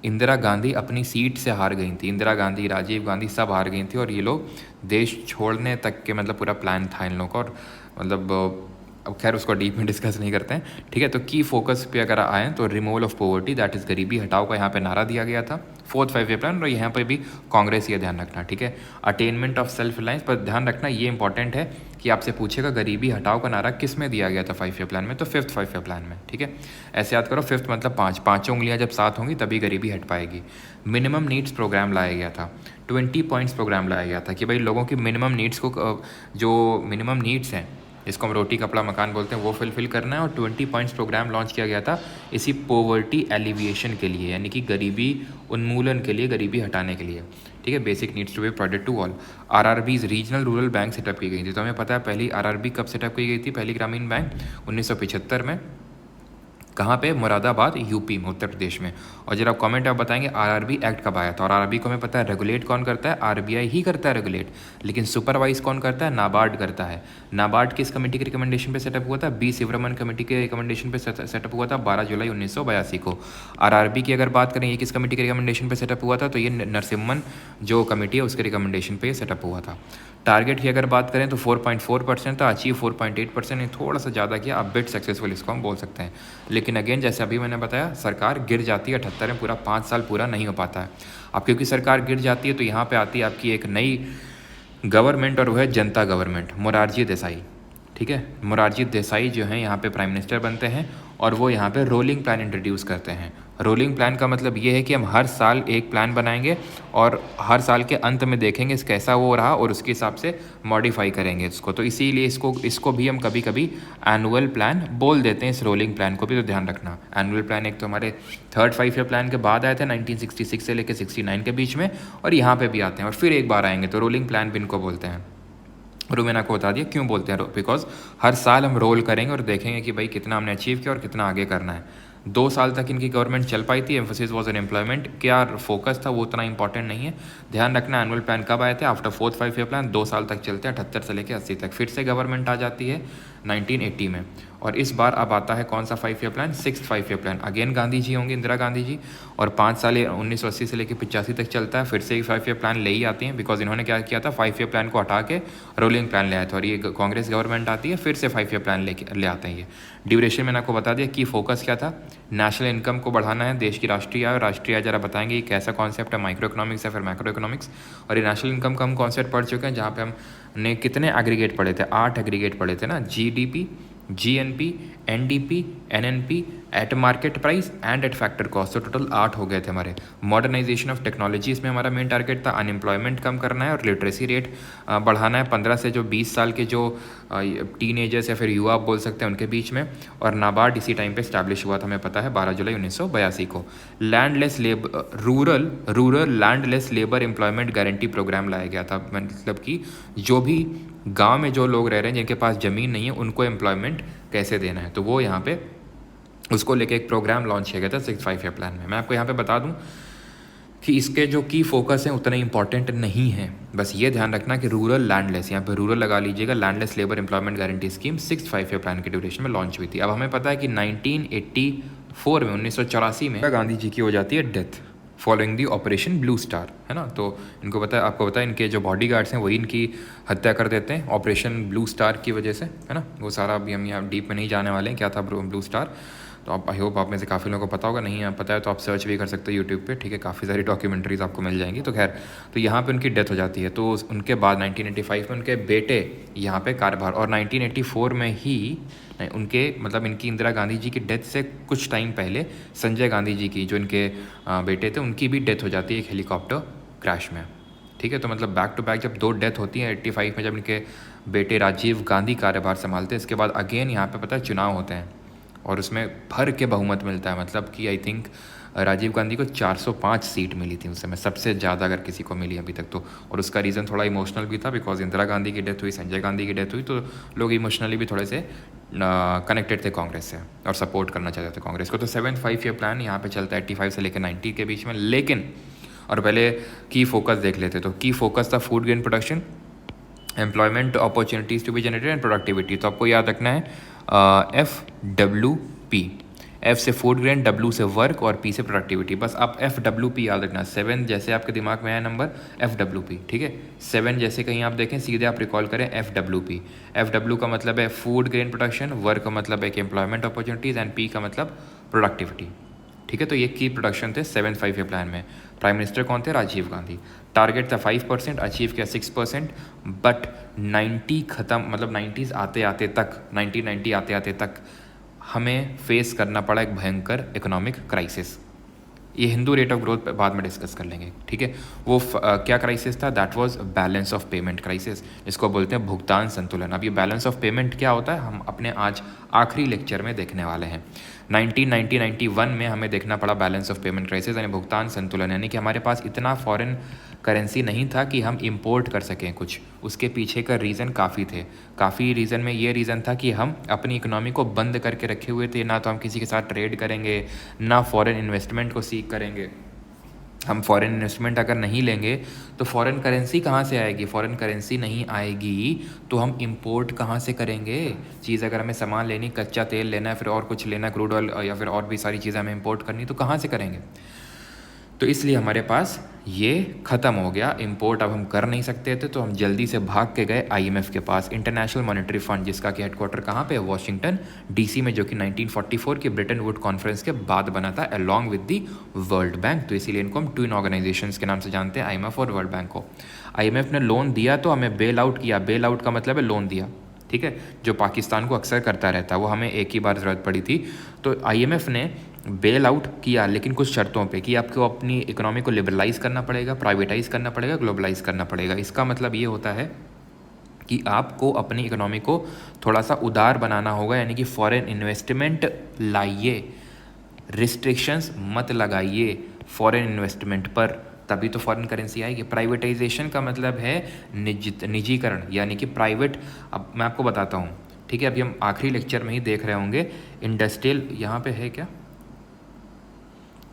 इंदिरा गांधी अपनी सीट से हार गई थी, इंदिरा गांधी, राजीव गांधी सब हार गई थी, और ये लोग देश छोड़ने तक के मतलब पूरा प्लान था इन लोगों का। और मतलब अब खैर उसको डीप में डिस्कस नहीं करते हैं, ठीक है। तो की फोकस पे अगर आएँ तो removal of poverty, that is गरीबी हटाओ का यहाँ पे नारा दिया गया था। 4th 5 ईयर प्लान, और यहाँ पे भी कांग्रेस ये ध्यान रखना, ठीक है। अटेनमेंट ऑफ सेल्फ रिलायंस पर ध्यान रखना, ये इंपॉर्टेंट है कि आपसे पूछेगा गरीबी हटाओ का नारा किस में दिया गया था 5 ईयर प्लान में, तो 5th 5 ईयर प्लान में, ठीक है। ऐसे याद करो, 5th मतलब 5, पाँचों उंगलियाँ जब साथ होंगी तभी गरीबी हट पाएगी। मिनिमम नीड्स प्रोग्राम लाया गया था, 20 पॉइंट्स प्रोग्राम लाया गया था, कि भाई लोगों की मिनिमम नीड्स को, जो मिनिमम नीड्स हैं, जिसको हम रोटी कपड़ा मकान बोलते हैं, वो फुलफिल करना है। और 20 पॉइंट्स प्रोग्राम लॉन्च किया गया था इसी पोवर्टी एलिविएशन के लिए, यानी कि गरीबी उन्मूलन के लिए, गरीबी हटाने के लिए, ठीक है। Basic needs to be provided to all. RRBs, regional rural bank setup की गई थी। तो हमें पता है पहली आरआरबी कब सेटअप की गई थी, पहली ग्रामीण बैंक 1975 में, कहाँ पे, मुरादाबाद, यूपी में, उत्तर प्रदेश में। और जब आप कमेंट आप बताएंगे आरआरबी एक्ट कब आया था, और आरआरबी को हमें पता है रेगुलेट कौन करता है, आरबीआई ही करता है रेगुलेट, लेकिन सुपरवाइज कौन करता है, नाबार्ड करता है। नाबार्ड किस कमेटी के रिकमेंडेशन पे सेटअप हुआ था, बी शिवरमन कमेटी के रिकमेंडेशन पे सेटअप हुआ था 12 जुलाई 1982 को। आरआरबी की अगर बात करें, ये किस कमेटी के रिकमेंडेशन पे सेटअप हुआ था, तो ये नरसिम्हन जो कमेटी है उसके रिकमेंडेशन पे सेटअप हुआ था। टारगेट की अगर बात करें तो 4.4% था, अचीव 4.8%, थोड़ा सा ज़्यादा किया, अब बिट सक्सेसफुल इसको हम बोल सकते हैं। लेकिन अगेन जैसे अभी मैंने बताया, सरकार गिर जाती है 78 में, पूरा 5 साल पूरा नहीं हो पाता है। अब क्योंकि सरकार गिर जाती है तो यहाँ पे आती है आपकी एक नई गवर्नमेंट, और वो है जनता गवर्नमेंट, मोरारजी देसाई, ठीक है। मोरारजी देसाई जो हैं यहाँ पे प्राइम मिनिस्टर बनते हैं, और वो यहाँ पे रोलिंग प्लान इंट्रोड्यूस करते हैं। रोलिंग प्लान का मतलब ये है कि हम हर साल एक प्लान बनाएंगे, और हर साल के अंत में देखेंगे इस कैसा वो रहा, और उसके हिसाब से मॉडिफाई करेंगे इसको। तो इसीलिए इसको भी हम कभी कभी एनुअल प्लान बोल देते हैं, इस रोलिंग प्लान को भी, तो ध्यान रखना। एनुअल प्लान एक तो हमारे 3rd 5 ईयर प्लान के बाद आए थे 1966 से लेकर 69 के बीच में, और यहाँ पर भी आते हैं, और फिर एक बार आएंगे, तो रोलिंग प्लान भी इनको बोलते हैं। और मैंने आपको बता दिया क्यों बोलते हैं, बिकॉज हर साल हम रोल करेंगे और देखेंगे कि भाई कितना हमने अचीव किया और कितना आगे करना है। 2 साल तक इनकी गवर्नमेंट चल पाई थी, एम्फोसिस वॉज एन एम्प्लॉयमेंट। क्या फोकस था वो उतना इंपॉर्टेंट नहीं है, ध्यान रखना एनुअल प्लान कब आए थे, आफ्टर 4th 5 ईयर प्लान, 2 साल तक चलते हैं 78 से लेकर 80 तक। फिर से गवर्नमेंट आ जाती है 1980 में, और इस बार अब आता है कौन सा 5 year plan, 6th 5 year plan. Again Gandhi ji होंगे, इंदिरा गांधी जी, और 5 साल 1980 से लेकर 85 तक चलता है। फिर से एक 5 ईयर प्लान ले ही आती हैं, बिकॉज इन्होंने क्या किया था, 5 ईयर प्लान को हटा के रोलिंग प्लान ले आया था, और ये कांग्रेस गवर्नमेंट आती है फिर से 5 ईयर प्लान ले आते हैं ये। ड्यूरेशन मैंने आपको बता दिया कि फोकस क्या था, नेशनल इनकम को बढ़ाना है, देश की राष्ट्रीय आय, और राष्ट्रीय आय जरा बताएंगे ये कैसा कॉन्सेप्ट है, माइक्रो इकोनॉमिक्स या फिर मैक्रो इकोनॉमिक्स। और ये नेशनल इनकम का हम कॉन्सेप्ट पढ़ चुके हैं, जहाँ पे हमने कितने एग्रीगेट पढ़े थे, 8 एग्रीगेट पढ़े थे ना, GDP, GNP, NDP, NNP, eight market price and eight factor cost. तो टोटल 8 हो गए थे हमारे। मॉडर्नाइजेशन ऑफ टेक्नोलॉजी इसमें हमारा मेन टारगेट था, अनएम्प्लॉयमेंट कम करना है और लिटरेसी रेट बढ़ाना है 15 से जो 20 साल के जो टीनेजर्स या फिर युवा आप बोल सकते हैं उनके बीच में। और नाबार्ड इसी टाइम पे इस्टेब्लिश हुआ था, हमें पता है 12 जुलाई 1982 को। Landless labour rural landless labour employment guarantee programme लाया गया था, मतलब कि जो भी गांव में जो लोग रह रहे हैं जिनके पास ज़मीन नहीं है उनको एम्प्लॉयमेंट कैसे देना है, तो वो यहाँ पे उसको लेके एक प्रोग्राम लॉन्च किया गया था 6th 5 ईयर प्लान में। मैं आपको यहाँ पे बता दूँ कि इसके जो की फोकस हैं उतने इंपॉर्टेंट नहीं है, बस ये ध्यान रखना कि रूरल लैंडलेस, यहाँ पे रूरल लगा लीजिएगा, landless labour employment guarantee scheme 6th 5 year plan के ड्यूरेशन में लॉन्च हुई थी। अब हमें पता है कि 1984 में 1984 में गांधी जी की हो जाती है डेथ फॉलोइंग दी ऑपरेशन ब्लू स्टार, है ना। तो इनको पता है, आपको पता है इनके जो बॉडीगार्ड्स हैं वही इनकी हत्या कर देते हैं ऑपरेशन ब्लू स्टार की वजह से, है ना। वो सारा अभी हम यहाँ डीप में नहीं जाने वाले हैं क्या था ब्लू स्टार, तो आप आई होप आप में से काफ़ी लोगों को पता होगा, नहीं पता है तो आप सर्च भी कर सकते हो यूट्यूब पे, ठीक है, काफ़ी सारी डॉक्यूमेंट्रीज आपको मिल जाएंगी। तो खैर, तो यहाँ पे उनकी डेथ हो जाती है, तो उनके बाद 1985 में उनके बेटे यहाँ पे कार्यभार, और 1984 में ही उनके मतलब इनकी इंदिरा गांधी जी की डेथ से कुछ टाइम पहले संजय गांधी जी की जो इनके बेटे थे उनकी भी डेथ हो जाती है एक हेलीकॉप्टर क्रैश में, ठीक है। तो मतलब बैक टू बैक जब 2 डेथ होती हैं 85 में जब इनके बेटे राजीव गांधी कार्यभार संभालते हैं, इसके बाद अगेन यहाँ पे पता है चुनाव होते हैं और उसमें भर के बहुमत मिलता है, मतलब कि आई थिंक राजीव गांधी को 405 सीट मिली थी उस समय, सबसे ज़्यादा अगर किसी को मिली अभी तक तो। और उसका रीज़न थोड़ा इमोशनल भी था, बिकॉज इंदिरा गांधी की डेथ हुई, संजय गांधी की डेथ हुई, तो लोग इमोशनली भी थोड़े से कनेक्टेड थे कांग्रेस से और सपोर्ट करना चाहते थे कांग्रेस को। तो 7th 5 ईयर प्लान यहाँ पे चलता है 85 से लेकर 90 के बीच में। लेकिन और पहले की फोकस देख लेते, तो की फोकस था food grain production, employment opportunities to be generated and productivity. तो आपको याद रखना है FWP, F से फूड ग्रेन, W से वर्क और P से प्रोडक्टिविटी। बस आप FWP याद रखना, 7 जैसे आपके दिमाग में आया नंबर FWP, ठीक है। 7 जैसे कहीं आप देखें सीधे आप रिकॉल करें FWP। FW का मतलब है फूड ग्रेन प्रोडक्शन, वर्क का मतलब है कि एम्प्लॉयमेंट अपॉर्चुनिटीज़, एंड P का मतलब प्रोडक्टिविटी, ठीक है। तो ये की प्रोडक्शन थे 7th 5 ईयर प्लान में। प्राइम मिनिस्टर कौन थे, राजीव गांधी। टारगेट था 5%, अचीव किया 6%, बट 90 ख़त्म, मतलब 90s आते आते तक, 1990 आते आते तक हमें फेस करना पड़ा एक भयंकर इकोनॉमिक क्राइसिस। ये हिंदू रेट ऑफ ग्रोथ बाद में डिस्कस कर लेंगे, ठीक है। वो क्या क्राइसिस था, that was balance of payment crisis, इसको बोलते हैं भुगतान संतुलन। अब ये बैलेंस ऑफ पेमेंट क्या होता है हम अपने आज आखिरी लेक्चर में देखने वाले हैं। 1990-91 में हमें देखना पड़ा बैलेंस ऑफ पेमेंट क्राइसिस, यानी भुगतान संतुलन, यानी कि हमारे पास इतना फॉरेन करेंसी नहीं था कि हम इंपोर्ट कर सकें कुछ। उसके पीछे का रीज़न काफ़ी रीज़न में ये रीज़न था कि हम अपनी इकोनॉमी को बंद करके रखे हुए थे, ना तो हम किसी के साथ ट्रेड करेंगे, ना फॉरेन इन्वेस्टमेंट को सीख करेंगे। हम फॉरेन इन्वेस्टमेंट अगर नहीं लेंगे तो फॉरेन करेंसी कहाँ से आएगी, फॉरेन करेंसी नहीं आएगी तो हम इंपोर्ट कहाँ से करेंगे। चीज़ अगर हमें सामान लेनी, कच्चा तेल लेना है, फिर और कुछ लेना, क्रूड ऑयल या फिर और भी सारी चीज़ें हमें इंपोर्ट करनी, तो कहाँ से करेंगे। तो इसलिए हमारे पास ये ख़त्म हो गया, इंपोर्ट अब हम कर नहीं सकते थे, तो हम जल्दी से भाग के गए IMF के पास, इंटरनेशनल मॉनेटरी फंड, जिसका कि हेडक्वार्टर कहाँ पे है, वॉशिंगटन DC में, जो कि 1944 के ब्रिटेन वुड कॉन्फ्रेंस के बाद बना था along with the world bank. तो इसीलिए इनको हम ट्विन ऑर्गेनाइजेशंस के नाम से जानते हैं, IMF और वर्ल्ड बैंक को। IMF ने लोन दिया तो हमें बेल आउट किया, बेल आउट का मतलब है लोन दिया, ठीक है, जो पाकिस्तान को अक्सर करता रहता है, वो हमें एक ही बार ज़रूरत पड़ी थी। तो IMF ने बेल आउट किया, लेकिन कुछ शर्तों पे, कि आपको अपनी इकोनॉमी को लिबरलाइज करना पड़ेगा, प्राइवेटाइज करना पड़ेगा, ग्लोबलाइज करना पड़ेगा। इसका मतलब ये होता है कि आपको अपनी इकोनॉमी को थोड़ा सा उदार बनाना होगा, यानी कि फॉरेन इन्वेस्टमेंट लाइए, रिस्ट्रिक्शंस मत लगाइए फॉरेन इन्वेस्टमेंट पर, तभी तो फॉरेन करेंसी आएगी। प्राइवेटाइजेशन का मतलब है निजीकरण, यानी कि प्राइवेट। अब मैं आपको बताता हूँ, ठीक है, अभी हम आखिरी लेक्चर में ही देख रहे होंगे इंडस्ट्रियल, यहाँ पे है क्या,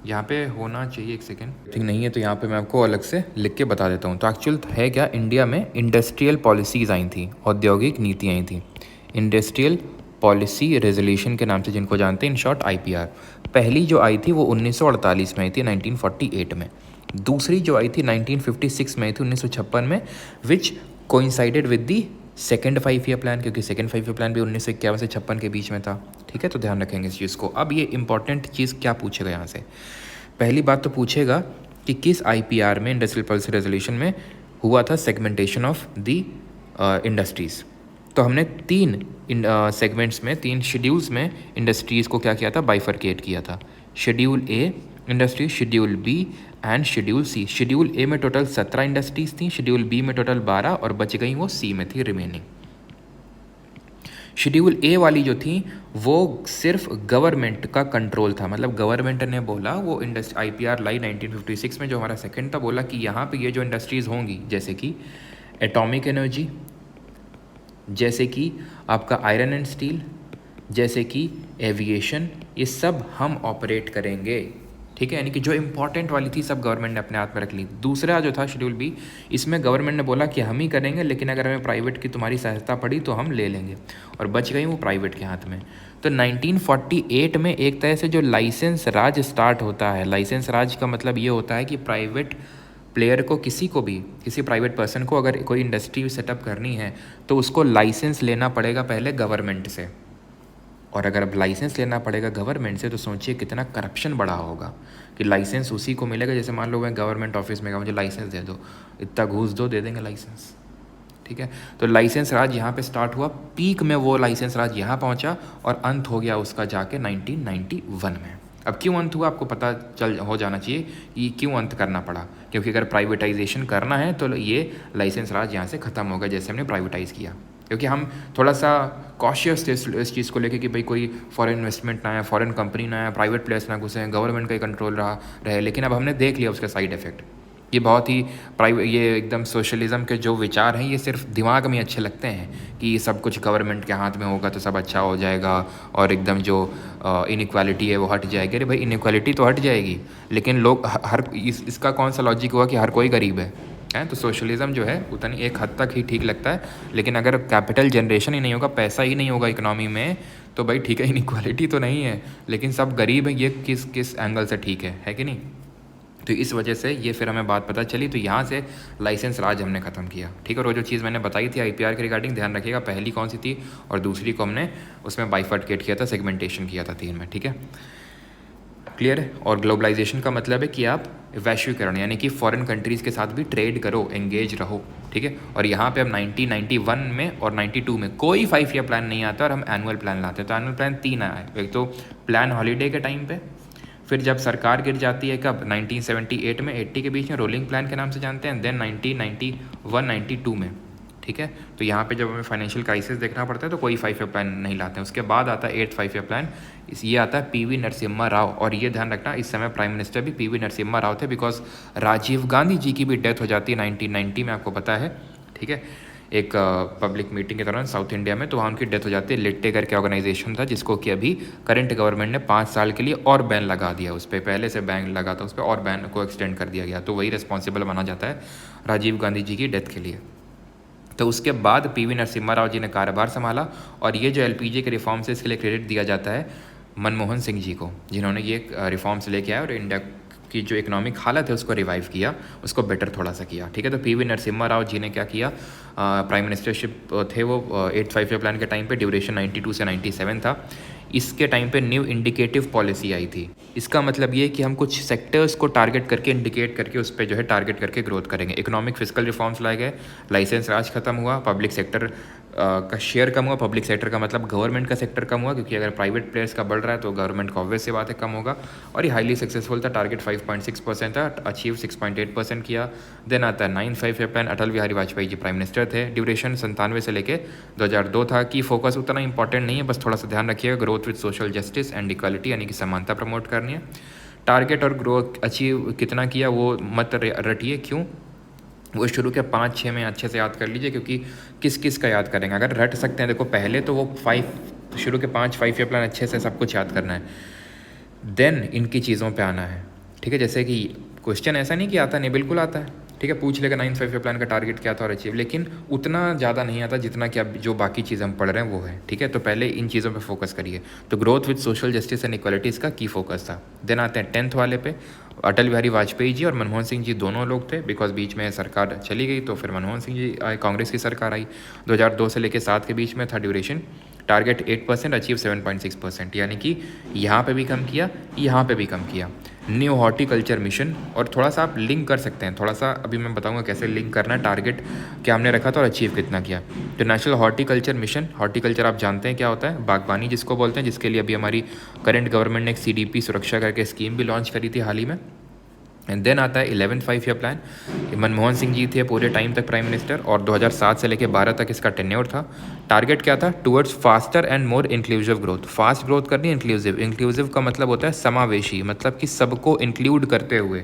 यहाँ पे होना चाहिए, एक सेकेंड, ठीक नहीं है तो यहाँ पे मैं आपको अलग से लिख के बता देता हूँ। तो एक्चुअल है क्या, इंडिया में इंडस्ट्रियल पॉलिसीज़ आई थी, औद्योगिक नीति आई थी, इंडस्ट्रियल पॉलिसी रेजोल्यूशन के नाम से जिनको जानते हैं, इन शॉर्ट आईपीआर। पहली जो आई थी वो 1948 में आई थी, 1948 में। दूसरी जो आई थी 1956 में आई थी, 1956 में, which coincided with the second 5 year plan, क्योंकि सेकेंड 5 ईयर प्लान भी 1951 से 56 के बीच में था। ठीक है, तो ध्यान रखेंगे इस चीज़ को। अब ये इंपॉर्टेंट चीज़ क्या पूछेगा यहाँ से, पहली बात तो पूछेगा कि किस आईपीआर में, इंडस्ट्रियल पॉलिसी रेजोल्यूशन में, हुआ था सेगमेंटेशन ऑफ दी इंडस्ट्रीज़। तो हमने 3 सेगमेंट्स में, 3 शेड्यूल्स में इंडस्ट्रीज़ को क्या किया था, बाइफरकेट किया था। Schedule A industry, schedule B and schedule C. Schedule A में टोटल 17 इंडस्ट्रीज़ थी, शेड्यूल बी में टोटल 12 और बच गई वो सी में थी रिमेनिंग। शेड्यूल ए वाली जो थी वो सिर्फ गवर्नमेंट का कंट्रोल था, मतलब गवर्नमेंट ने बोला, वो आईपीआर लाई 1956 में जो हमारा सेकंड था, बोला कि यहाँ पे ये जो इंडस्ट्रीज़ होंगी, जैसे कि एटॉमिक एनर्जी, जैसे कि आपका आयरन एंड स्टील, जैसे कि एविएशन, ये सब हम ऑपरेट करेंगे। ठीक है, यानी कि जो इंपॉर्टेंट वाली थी सब गवर्नमेंट ने अपने हाथ में रख ली। दूसरा जो था शेड्यूल बी, इसमें गवर्नमेंट ने बोला कि हम ही करेंगे, लेकिन अगर हमें प्राइवेट की तुम्हारी सहायता पड़ी तो हम ले लेंगे, और बच गई वो प्राइवेट के हाथ में। तो 1948 में एक तरह से जो लाइसेंस राज स्टार्ट होता है। लाइसेंस राज का मतलब ये होता है कि प्राइवेट प्लेयर को, किसी को भी, किसी प्राइवेट पर्सन को अगर कोई इंडस्ट्री सेटअप करनी है तो उसको लाइसेंस लेना पड़ेगा पहले गवर्नमेंट से। और अगर अब लाइसेंस लेना पड़ेगा गवर्नमेंट से तो सोचिए कितना करप्शन बढ़ा होगा कि लाइसेंस उसी को मिलेगा। जैसे मान लो मैं गवर्नमेंट ऑफिस में गया, मुझे लाइसेंस दे दो, इतना घूस दो, दे देंगे लाइसेंस। ठीक है, तो लाइसेंस राज यहाँ पे स्टार्ट हुआ, पीक में वो लाइसेंस राज यहाँ पहुँचा और अंत हो गया उसका जाके 1991 में। अब क्यों अंत हुआ आपको पता चल हो जाना चाहिए कि क्यों अंत करना पड़ा, क्योंकि अगर प्राइवेटाइजेशन करना है तो ये लाइसेंस राज यहाँ से ख़त्म होगा जैसे हमने प्राइवेटाइज़ किया। क्योंकि हम थोड़ा सा कॉशियस थे इस चीज़ को लेके कि भाई कोई फॉरेन इन्वेस्टमेंट ना आया, फॉरेन कंपनी ना आया, प्राइवेट प्लेयर्स ना घुसे, गवर्नमेंट का ही कंट्रोल रहे। लेकिन अब हमने देख लिया उसका साइड इफ़ेक्ट। ये बहुत ही ये एकदम सोशलिज़म के जो विचार हैं ये सिर्फ दिमाग में अच्छे लगते हैं कि सब कुछ गवर्नमेंट के हाथ में होगा तो सब अच्छा हो जाएगा और एकदम जो इनइक्वालिटी है वो हट जाएगी। अरे भाई इनइक्वालिटी तो हट जाएगी, लेकिन लोग हर इसका कौन सा लॉजिक हुआ कि हर कोई गरीब है? तो सोशलिज़म जो है उतनी एक हद तक ही ठीक लगता है, लेकिन अगर कैपिटल जनरेशन ही नहीं होगा, पैसा ही नहीं होगा इकोनॉमी में, तो भाई ठीक है इनइक्वालिटी तो नहीं है, लेकिन सब गरीब है, ये किस एंगल से ठीक है कि नहीं? तो इस वजह से ये फिर हमें बात पता चली, तो यहाँ से लाइसेंस राज हमने ख़त्म किया। ठीक है, और वो जो चीज़ मैंने बताई थी आईपीआर के रिगार्डिंग, ध्यान रखिएगा, पहली कौन सी थी और दूसरी को हमने उसमें बाइफर्केट किया था, सेगमेंटेशन किया था 3 में। ठीक है, क्लियर है। और ग्लोबलाइजेशन का मतलब है कि आप वैश्वीकरण, यानी कि फॉरेन कंट्रीज़ के साथ भी ट्रेड करो, एंगेज रहो। ठीक है, और यहाँ पे अब 1991 में और 92 में कोई 5 ईयर प्लान नहीं आता और हम एनुअल प्लान लाते हैं। तो एनुअल प्लान 3 आया है, एक तो प्लान हॉलीडे के टाइम पे, फिर जब सरकार गिर जाती है कब 1978 में 80 के बीच में, रोलिंग प्लान के नाम से जानते हैं, देन 1991 92 में। ठीक है, तो यहाँ पे जब हमें फाइनेंशियल क्राइसिस देखना पड़ता है तो कोई 5 ईयर प्लान नहीं लाते हैं। उसके बाद आता है 8th 5 ईयर प्लान, ये आता है पीवी नरसिम्हा राव। और ये ध्यान रखना इस समय प्राइम मिनिस्टर भी पीवी नरसिम्हा राव थे, बिकॉज राजीव गांधी जी की भी डेथ हो जाती है 1990 में, आपको पता है। ठीक है, एक पब्लिक मीटिंग के दौरान साउथ इंडिया में, तो वहाँ उनकी डेथ हो जाती है। लिट्टे करके ऑर्गेनाइजेशन था जिसको कि अभी करंट गवर्नमेंट ने 5 साल के लिए और बैन लगा दिया उस पर, पहले से बैन लगा था उस पर और बैन को एक्सटेंड कर दिया गया, तो वही रिस्पॉन्सिबल माना जाता है राजीव गांधी जी की डेथ के लिए। तो उसके बाद पीवी नरसिम्हा राव जी ने कार्यभार संभाला, और ये जो एलपीजी के रिफॉर्म्स है इसके लिए क्रेडिट दिया जाता है मनमोहन सिंह जी को, जिन्होंने ये रिफॉर्म्स लेके आए और इंडिया की जो इकोनॉमिक हालत है उसको रिवाइव किया, उसको बेटर थोड़ा सा किया। ठीक है, तो पीवी नरसिम्हा राव जी ने क्या किया, प्राइम मिनिस्टरशिप थे वो 8th 5 ईयर प्लान के टाइम पे, ड्यूरेशन 92 से 97 था। इसके टाइम पे न्यू इंडिकेटिव पॉलिसी आई थी। इसका मतलब ये कि हम कुछ सेक्टर्स को टारगेट करके, इंडिकेट करके उस पर जो है टारगेट करके ग्रोथ करेंगे। इकोनॉमिक फिजिकल रिफॉर्म्स लाए गए, लाइसेंस राज खत्म हुआ, पब्लिक सेक्टर का शेयर कम हुआ। पब्लिक सेक्टर का मतलब गवर्नमेंट का सेक्टर कम हुआ, क्योंकि अगर प्राइवेट प्लेयर्स का बढ़ रहा है तो गवर्नमेंट का ऑब्वियस सी बात है कम होगा। और ये हाईली सक्सेसफुल था, टारगेट 5.6% था, अचीव 6.8% किया। देन आता है 9th 5 year plan, Atal Bihari Vajpayee ji prime minister थे, ड्यूरेशन 97 से लेके 2002 था। की फोकस उतना इंपॉर्टेंट नहीं है, बस थोड़ा सा ध्यान रखिएगा, growth with social justice and equality, यानी कि समानता प्रमोट करनी है। टारगेट और ग्रोथ अचीव कितना किया वो मत रटिए, क्यों, वो शुरू के 5-6 में अच्छे से याद कर लीजिए, क्योंकि किस किस का याद करेंगे अगर रट सकते हैं। देखो पहले तो वो 5 शुरू के 5 ईयर प्लान अच्छे से सब कुछ याद करना है। देन इनकी चीज़ों पे आना है, ठीक है। जैसे कि क्वेश्चन ऐसा नहीं कि आता नहीं, बिल्कुल आता है, ठीक है। पूछ लेगा 9-5 प्लान का टारगेट क्या था और अचीव, लेकिन उतना ज़्यादा नहीं आता जितना कि अब जो बाकी चीज़ हम पढ़ रहे हैं वो है, ठीक है। तो पहले इन चीज़ों पे फोकस करिए। तो growth with social justice and equalities का की फोकस था। देन आते हैं 10th वाले पे। अटल बिहारी वाजपेयी जी और मनमोहन सिंह जी दोनों लोग थे, बिकॉज बीच में सरकार चली गई तो फिर मनमोहन सिंह जी आए, कांग्रेस की सरकार आई। 2002 से लेकर 7 के बीच में था ड्यूरेशन। टारगेट 8%, अचीव 7.6%, यानी कि यहाँ पे भी कम किया, यहाँ पे भी कम किया। न्यू हॉर्टिकल्चर मिशन, और थोड़ा सा आप लिंक कर सकते हैं, थोड़ा सा अभी मैं बताऊंगा कैसे लिंक करना है, टारगेट क्या हमने रखा था और अचीव कितना किया। तो नेशनल हॉर्टिकल्चर मिशन, हॉर्टिकल्चर आप जानते हैं क्या होता है, बागबानी जिसको बोलते हैं, जिसके लिए अभी हमारी करंट गवर्नमेंट ने एक CDP सुरक्षा करके स्कीम भी लॉन्च करी थी हाल ही में। एंड देन आता है 11th 5 year plan. Manmohan Singh ji थे पूरे टाइम तक प्राइम मिनिस्टर, और 2007 से लेकर 12 तक इसका टेन्योर था। टारगेट क्या था, towards faster and more inclusive growth. Fast growth करनी, इंक्लूसिव, इंक्लूसिव का मतलब होता है समावेशी, मतलब कि सबको इंक्लूड करते हुए,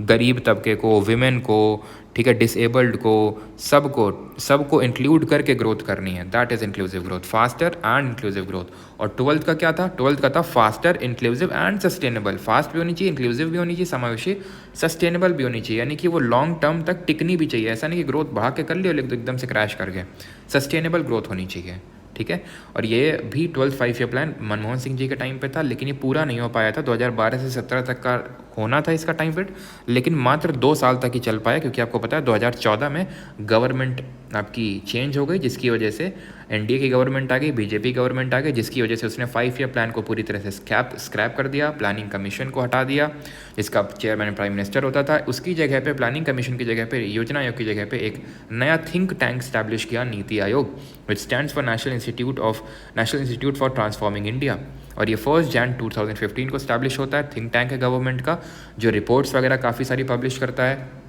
गरीब तबके को, विमेन को, ठीक है, डिसेबल्ड को, सबको इंक्लूड करके ग्रोथ करनी है। That is inclusive growth, faster and inclusive growth. और 12th का क्या था, 12th का था faster, inclusive and sustainable. Fast भी होनी चाहिए, इंक्लूसिव भी होनी चाहिए, समावेशी, सस्टेनेबल भी होनी चाहिए, यानी कि वो लॉन्ग टर्म तक टिकनी भी चाहिए। ऐसा नहीं कि ग्रोथ बढ़ा के कर लियो लेकिन एकदम से क्रैश कर गए। सस्टेनेबल ग्रोथ होनी चाहिए, ठीक है। और ये भी 12th 5 year plan Manmohan Singh ji के टाइम पे था, लेकिन ये पूरा नहीं हो पाया था। 2012 से 17 तक का होना था इसका टाइम पीरियड, लेकिन मात्र 2 साल तक ही चल पाया, क्योंकि आपको पता है 2014 में गवर्नमेंट आपकी चेंज हो गई, जिसकी वजह से NDA की गवर्नमेंट आ गई, BJP गवर्नमेंट आ गई, जिसकी वजह से उसने 5 ईयर प्लान को पूरी तरह से स्क्रैप कर दिया, प्लानिंग कमीशन को हटा दिया, जिसका चेयरमैन प्राइम मिनिस्टर होता था। उसकी जगह पे, प्लानिंग कमीशन की जगह पे, योजना आयोग की जगह पे एक नया थिंक टैंक स्टैब्लिश किया, नीति आयोग, विच stands for national institute for transforming India. और ये 1 जनवरी 2015 को स्टैब्लिश होता है। थिंक टैंक है गवर्नमेंट का, जो रिपोर्ट्स वगैरह काफ़ी सारी पब्लिश करता है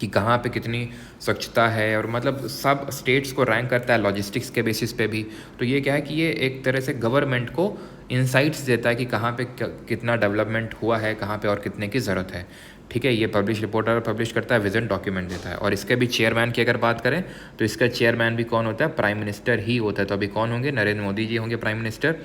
कि कहाँ पे कितनी स्वच्छता है, और मतलब सब स्टेट्स को रैंक करता है लॉजिस्टिक्स के बेसिस पे भी। तो ये क्या है कि ये एक तरह से गवर्नमेंट को इंसाइट्स देता है कि कहाँ पे कितना डेवलपमेंट हुआ है, कहाँ पे और कितने की ज़रूरत है, ठीक है। ये रिपोर्टर पब्लिश करता है, विजन डॉक्यूमेंट देता है। और इसके भी चेयरमैन की अगर बात करें तो इसका चेयरमैन भी कौन होता है, प्राइम मिनिस्टर ही होता है। तो अभी कौन होंगे, नरेंद्र मोदी जी होंगे प्राइम मिनिस्टर,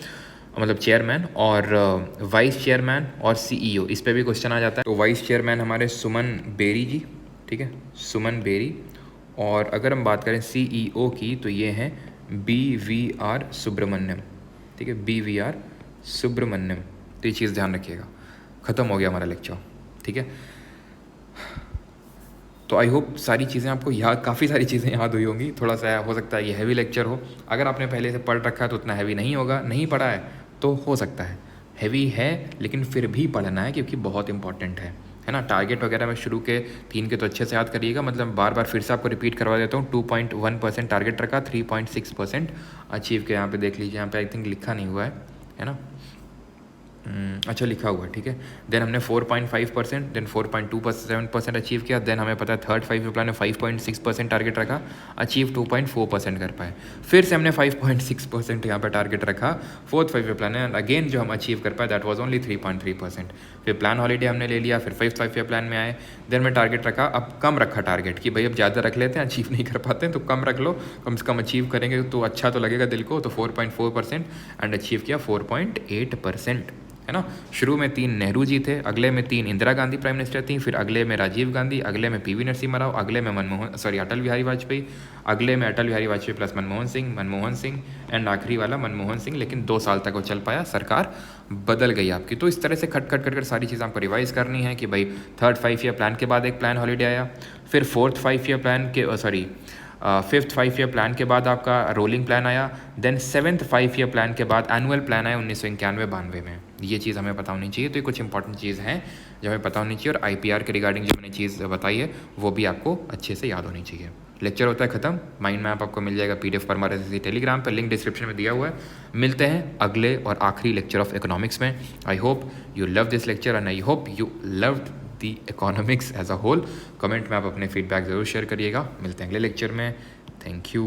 मतलब चेयरमैन, और वाइस चेयरमैन और CEO, इस पर भी क्वेश्चन आ जाता है। तो वाइस चेयरमैन हमारे सुमन बेरी जी, ठीक है, सुमन बेरी। और अगर हम बात करें CEO की तो ये हैं BVR सुब्रमण्यम, ठीक है, BVR सुब्रमण्यम। तो ये चीज़ ध्यान रखिएगा। ख़त्म हो गया हमारा लेक्चर, ठीक है। तो आई होप सारी चीज़ें आपको याद, काफ़ी सारी चीज़ें याद हुई होंगी। थोड़ा सा हो सकता है ये हैवी लेक्चर हो, अगर आपने पहले से पढ़ रखा है तो उतना हैवी नहीं होगा, नहीं पढ़ा है तो हो सकता है हैवी है, लेकिन फिर भी पढ़ना है क्योंकि बहुत इंपॉर्टेंट है ना। टारगेट वगैरह में शुरू के 3 के तो अच्छे से याद करिएगा, मतलब बार बार फिर से आपको रिपीट करवा देता हूँ। 2.1% टारगेट रखा, 3.6% अचीव के, यहाँ पे देख लीजिए, यहाँ पे आई थिंक लिखा नहीं हुआ है ना, अच्छा लिखा हुआ है, ठीक है। देन हमने 4.5%, देन 4.27% अचीव किया। देन हमें पता है 3rd 5 ईयर प्लान में 5.6% टारगेट रखा, अचीव 2.4% कर पाए। फिर से हमने 5.6% यहाँ पर टारगेट रखा 4th 5 ईयर प्लान में, अगेन जो हम अचीव कर पाए दैट वाज ओनली 3.3%। फिर प्लान हॉलीडे हमने ले लिया, फिर 5th 5 ईयर प्लान में आए। देन में टारगेट रखा, अब कम रखा टारगेट कि भाई अब ज़्यादा रख लेते हैं, अचीव नहीं कर पाते हैं तो कम रख लो, कम से कम अचीव करेंगे तो अच्छा तो लगेगा दिल को। तो 4.4% एंड अचीव किया 4.8%, है ना। शुरू में 3 नेहरू जी थे, अगले में 3 इंदिरा गांधी प्राइम मिनिस्टर थी, फिर अगले में राजीव गांधी, अगले में PV नरसिम्हा राव, अगले में अटल बिहारी वाजपेयी, अगले में अटल बिहारी वाजपेयी प्लस मनमोहन सिंह एंड आखिरी वाला मनमोहन सिंह। लेकिन 2 साल तक वो चल पाया, सरकार बदल गई आपकी। तो इस तरह से खट खट कर सारी चीज़ें आपको रिवाइज करनी है कि भाई 3rd 5 ईयर प्लान के बाद एक प्लान हॉलीडे आया, फिर 4th 5 ईयर प्लान के 5th 5 ईयर प्लान के बाद आपका रोलिंग प्लान आया, देन 7th 5 ईयर प्लान के बाद एनुअल प्लान आया 1991-92 में। ये चीज़ हमें पता होनी चाहिए। तो ये कुछ इंपॉर्टेंट चीज़ हैं जो हमें पता होनी चाहिए, और IPR के रिगार्डिंग जो मैंने चीज़ बताई है वो भी आपको अच्छे से याद होनी चाहिए। लेक्चर होता है ख़त्म। माइंड मैप आपको मिल जाएगा PDF पर हमारे टेलीग्राम पर, लिंक डिस्क्रिप्शन में दिया हुआ है। मिलते हैं अगले और आखिरी लेक्चर ऑफ इकोनॉमिक्स में। I hope you love this lecture and I hope you loved the economics as a whole. Comment में आप अपने फीडबैक ज़रूर शेयर करिएगा। मिलते हैं अगले लेक्चर में। Thank you.